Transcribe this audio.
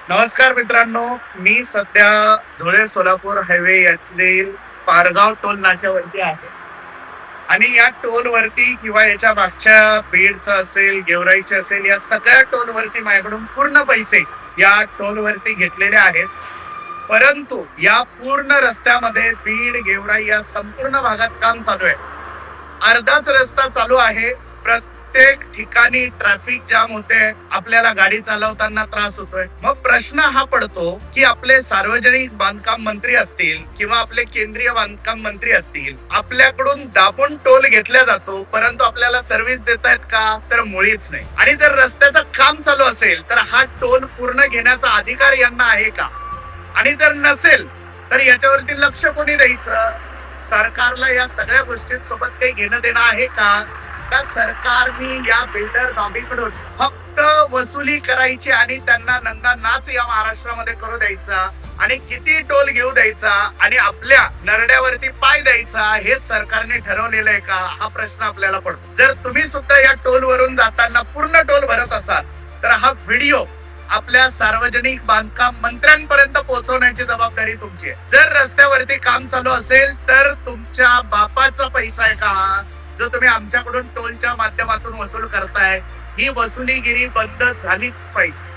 नमस्कार मित्रांनो, मी सध्या धुळे सोलापूर हायवे यातील पारगाव टोल नाक्यावरती आहे आणि या टोल वरती किंवा याच्या मागच्या बीडचं असेल, गेवराईचे असेल, या सगळ्या टोल वरती माझ्याकडून पूर्ण पैसे या टोल वरती घेतलेले आहेत. परंतु या पूर्ण रस्त्यामध्ये बीड, गेवराई या संपूर्ण भागात काम चालू आहे. अर्धाच रस्ता चालू आहे. प्रत्येक ठिकाणी ट्रॅफिक जाम होते, आपल्याला गाडी चालवताना त्रास होतोय. मग प्रश्न हा पडतो की आपले सार्वजनिक बांधकाम मंत्री असतील किंवा आपले केंद्रीय बांधकाम मंत्री असतील, आपल्याकडून दाबून टोल घेतला जातो, परंतु आपल्याला सर्व्हिस देतायत का? तर मुळीच नाही. आणि जर रस्त्याचं काम चालू असेल तर हा टोल पूर्ण घेण्याचा अधिकार यांना आहे का? आणि जर नसेल तर याच्यावरती लक्ष कोणी द्यायचं? सरकारला या सगळ्या गोष्टींसोबत काही घेणं देणं आहे का? का सरकारने या बिल्डर लॉबीकडून फक्त वसुली करायची आणि त्यांना नंदा नाच या महाराष्ट्रामध्ये करू द्यायचा आणि किती टोल घेऊ द्यायचा आणि आपल्या नरड्यावरती पाय द्यायचा, हे सरकारने ठरवलेलं आहे का? हा प्रश्न आपल्याला पडतो. जर तुम्ही सुद्धा या टोल वरून जाताना पूर्ण टोल भरत असाल तर हा व्हिडिओ आपल्या सार्वजनिक बांधकाम मंत्र्यांपर्यंत पोहोचवण्याची जबाबदारी तुमची आहे. जर रस्त्यावरती काम चालू असेल तर तुमच्या बापाचा पैसा आहे का जो तुम्ही आमच्याकडून टोलच्या माध्यमातून वसूल करताय? ही वसुलीगिरी बंद झालीच पाहिजे.